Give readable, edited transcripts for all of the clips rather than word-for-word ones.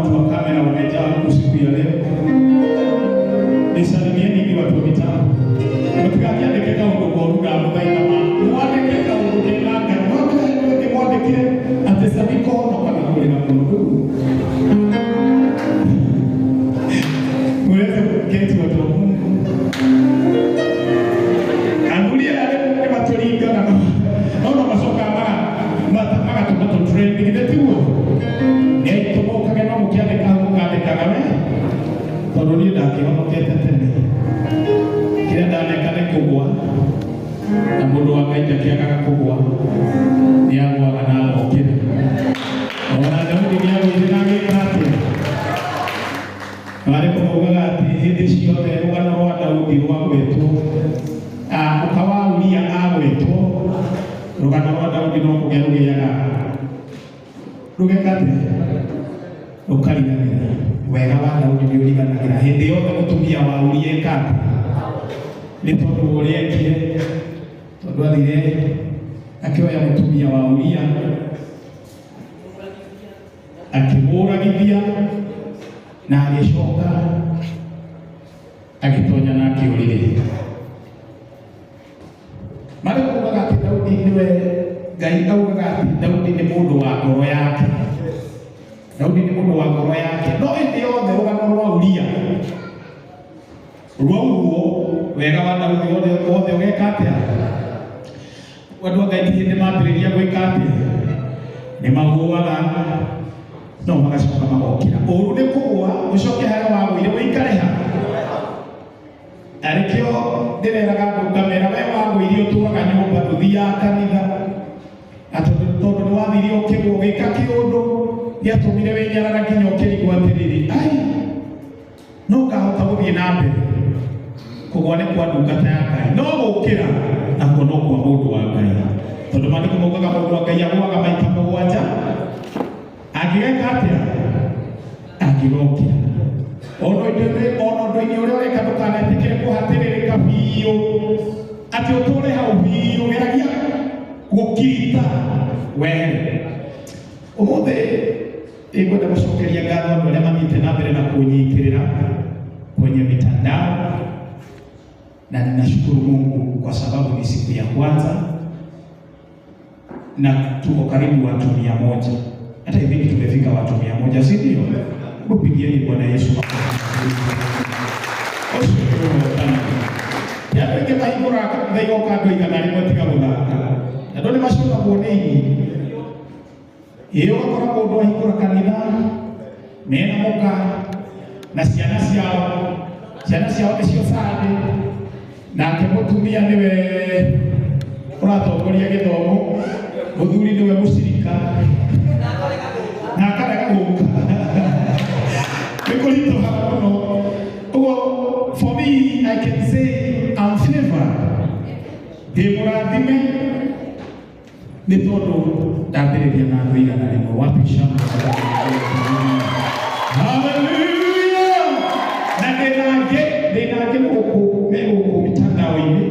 watu wa kamera wamejaa huku siku ya leo. Nisalimieni ni watu wa mitambo. Tukiandika undu kwa lugha ambayo kama mwandike undu tena kama mwandike atesabiko na kana kule na kundu. Mweze kuketi watu wa Mungu. Angulia yale kwa tulinga na naona masoka mara tunato trend ile tu. Tumoka kama mkiandika mkaandika kama tondũ niĩ ndakĩhonokete tene kĩrĩa ndanekane kũgũa na mũndũ wa Ngai ndakĩagaga kũgũa nĩagũaga na agokĩra. Ona Daudi nĩagũire na agĩka atĩa? Marĩ kũmaugaga atĩ hĩndĩ ciothe rũgano rwa Daudi rwagwetwo mũka wa Uria agwetwo rũgano rwa Daudi no kũgĩa rũgĩaga rũgeka atĩa? Rũkariganĩra wega wa Daudi nĩ ũriganagĩra hĩndĩ yothe mũtumia wa Uria ekaga nĩ tondũ ũrĩa ekire, tondũ athire akĩoya mũtumia wa Uria akĩmũragithia na agĩcoka agĩtonya na akĩũrĩrĩ. Marĩ kuugaga atĩ Daudi nĩwe Ngai augaga atĩ Daudi nĩ mũndũ wa ngoro yake. Daudi ni mũndũ wa ngoro yake. No hĩndĩ yothe rũgano rwa Uria rwauguo wega wa Daudi wothe ũgeka atĩa? Andũ a Ngai hĩndĩ mambĩrĩria gwĩka atĩa? Nĩ magũaga no magacoka magokĩra. Ũru nĩ kũgũa ũcoke harĩa wagũire ũikare ha. Arĩkĩo ndĩreraga andũ ngamera we wagũire ũtũraga nyũmba ndũthiaga kanitha tondũ nĩ wathire ũkĩgũa ũgĩka kĩũndũ gĩatũmire wĩnyaraga nginya ũkĩrigwo atĩrĩrĩ ai no ngahota gũthiĩ na mbere. Kũgũa nĩ kwa ndungata ya Ngai no gũkĩra nakuo no kwa mũndũ wa Ngai, tondũ maandĩko maugaga mũndũ wa Ngai agũaga maita mũgwanja angĩgeka atĩa? Angĩgokĩra. Ona ũndũ-inĩ ũrĩa ũreka ndũkanetĩkĩre kũhatĩrĩrĩka biũ atĩ ũtũũre hau biũ, geragia gũkirita were. Ũmũthĩ nĩngwenda gũcokeria ngatho andũ arĩa mathiĩte na mbere na kũnyitĩrĩra kwenye mitandao, na ninashukuru Mungu kwa sababu ni siku ya kwanza na tuko karibu watu 100. Hata hivi tumefika watu 100, si ndio? Mpigieni Bwana Yesu makofi. Yaani kama hivyo ndio kwa igana limetiga gũthaka. Na ndio mashuhuda kuoneni. Iyo akora mũndũ ahingũra kanitha mena mũka na ciana ciao nĩcio Sande, nake mũtumia nĩwe ũratongoria gĩthomo, mũthuri nĩwe mũcirika na akarega gũka. Nĩ kũritũha mũno. Ũguo for me I can say I'm favored. Ndĩmũrathime nĩ tondũ ndambĩrĩria na andũ igana rĩmwe. Wapi shamba? Hallelujah! Na ndĩnangĩ gũkũ mitandao-inĩ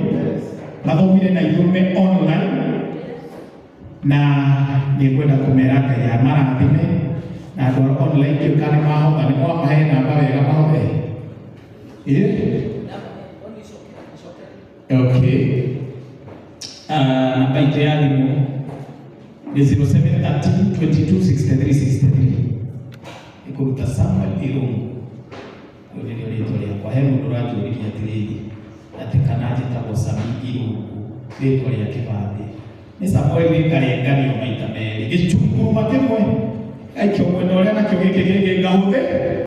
mathomire na ithume online, na nĩngwenda kũmera Ngai amarathime na andũ a online kĩũka nĩ mahota nĩ mwamahe namba wega mahote. Okay. Namba itũ ya thimũ ni 0730 22 63 63. Ikuruta Samuel Irungu. Ndio rĩtwa rĩakwa. He mũndũ ũranjũrĩria atĩrĩrĩ atĩ kana njĩtagwo Sami Irungu, rĩtwa rĩa kĩbathĩ. Nĩ Samuel rĩkarenganio maita merĩ. Gĩcunguruma kĩmwe aikio mwena ũrĩa nakĩo gĩkĩ gĩkĩ ngahũthĩ